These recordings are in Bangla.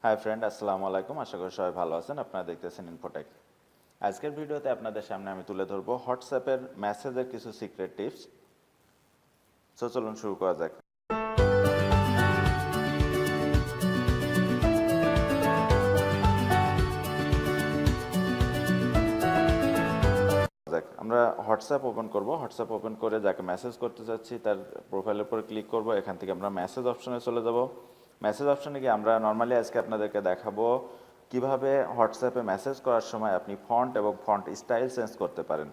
হাই ফ্রেন্ড, আসসালামু আলাইকুম। আশা করি সবাই ভালো আছেন। আপনারা দেখতেছেন ইনফোটেক। আজকের ভিডিওতে আপনাদের সামনে আমি তুলে ধরবো হোয়াটসঅ্যাপের মেসেজের কিছু সিক্রেট টিপস। চলুন শুরু করা যাক। আমরা হোয়াটসঅ্যাপ ওপেন করব। হোয়াটসঅ্যাপ ওপেন করে যাকে মেসেজ করতে চাচ্ছি তার প্রোফাইলের উপর ক্লিক করব। এখান থেকে আমরা মেসেজ অপশনে চলে যাব। মেসেজ অপশনে গিয়ে আমরা নর্মালি আজকে আপনাদেরকে দেখাবো কিভাবে হোয়াটসঅ্যাপে মেসেজ করার সময় আপনি ফন্ট এবং ফন্ট স্টাইল চেঞ্জ করতে পারেন।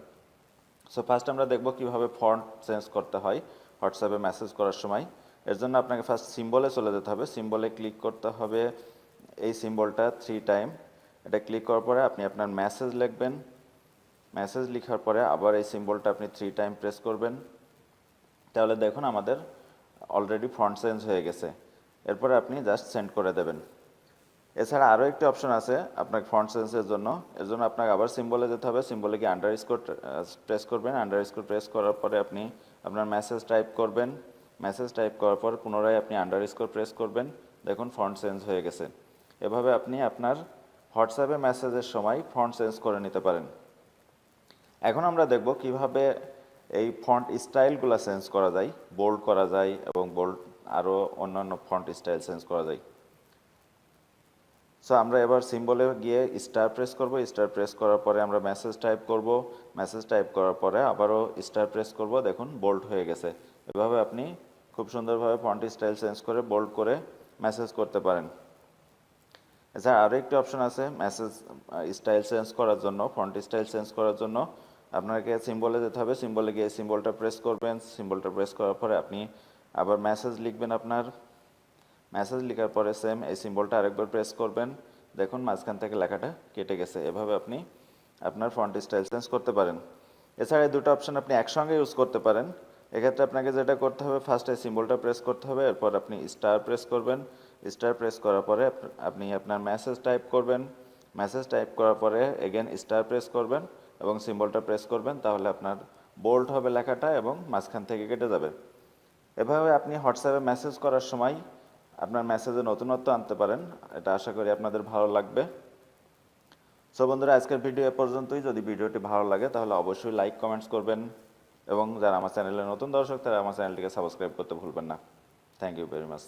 ফার্স্ট আমরা দেখব কিভাবে ফন্ট চেঞ্জ করতে হয় হোয়াটসঅ্যাপে মেসেজ করার সময়। এর জন্য আপনাকে ফার্স্ট সিম্বলে চলে যেতে হবে। সিম্বলে ক্লিক করতে হবে, এই সিম্বলটা 3 টাইম। এটা ক্লিক করার পরে আপনি আপনার মেসেজ লিখবেন। মেসেজ লেখার পরে আবার এই সিম্বলটা আপনি 3 টাইম প্রেস করবেন। তাহলে দেখুন আমাদের অলরেডি ফন্ট চেঞ্জ হয়ে গেছে। এরপরে আপনি জাস্ট সেন্ড করে দেবেন। এছাড়া আরও একটি অপশন আছে আপনার ফন্ট চেঞ্জের জন্য। এর জন্য আপনাকে আবার সিম্বলে যেতে হবে। সিম্বলে গিয়ে আন্ডারস্কোর প্রেস করবেন। আন্ডারস্কোর প্রেস করার পরে আপনি আপনার মেসেজ টাইপ করবেন। মেসেজ টাইপ করার পর পুনরায় আপনি আন্ডারস্কোর প্রেস করবেন। দেখুন ফন্ট চেঞ্জ হয়ে গেছে। এভাবে আপনি আপনার হোয়াটসঅ্যাপে মেসেজের সময় ফন্ট চেঞ্জ করে নিতে পারেন। এখন আমরা দেখব কিভাবে এই ফন্ট স্টাইলগুলো চেঞ্জ করা যায়, বোল্ড করা যায় এবং বোল্ড আরও অন্যান্য ফন্ট স্টাইল চেঞ্জ করা যায়। আমরা এবার সিম্বলে গিয়ে স্টার প্রেস করব। স্টার প্রেস করার পরে আমরা মেসেজ টাইপ করব। মেসেজ টাইপ করার পরে আবারও স্টার প্রেস করব। দেখুন বোল্ড হয়ে গেছে। এভাবে আপনি খুব সুন্দরভাবে ফন্ট স্টাইল চেঞ্জ করে বোল্ড করে মেসেজ করতে পারেন। এছাড়া আরও একটি অপশন আছে মেসেজ স্টাইল চেঞ্জ করার জন্য, ফন্ট স্টাইল চেঞ্জ করার জন্য আপনাকে সিম্বলে যেতে হবে। সিম্বলে গিয়ে সিম্বলটা প্রেস করবেন। সিম্বলটা প্রেস করার পরে আপনি আবার মেসেজ লিখবেন। আপনার মেসেজ লেখার পরে সেম এই সিম্বলটা আরেকবার প্রেস করবেন। দেখুন মাঝখান থেকে লেখাটা কেটে গেছে। এভাবে আপনি আপনার ফন্ট স্টাইল চেঞ্জ করতে পারেন। এছাড়া এই দুটো অপশন আপনি একসঙ্গে ইউজ করতে পারেন। এক্ষেত্রে আপনাকে যেটা করতে হবে, ফার্স্ট এই সিম্বলটা প্রেস করতে হবে, এরপর আপনি স্টার প্রেস করবেন। স্টার প্রেস করার পরে আপনি আপনার মেসেজ টাইপ করবেন। মেসেজ টাইপ করার পরে এগেন স্টার প্রেস করবেন এবং সিম্বলটা প্রেস করবেন। তাহলে আপনার বোল্ড হবে লেখাটা এবং মাঝখান থেকে কেটে যাবে। এভাবে আপনি হোয়াটসঅ্যাপে মেসেজ করার সময় আপনার মেসেজে নতুনত্ব আনতে পারেন। এটা আশা করি আপনাদের ভালো লাগবে। বন্ধুরা, আজকের ভিডিও এ পর্যন্তই। যদি ভিডিওটি ভালো লাগে তাহলে অবশ্যই লাইক কমেন্টস করবেন এবং যারা আমার চ্যানেলে নতুন দর্শক তারা আমার চ্যানেলটিকে সাবস্ক্রাইব করতে ভুলবেন না। Thank you very much.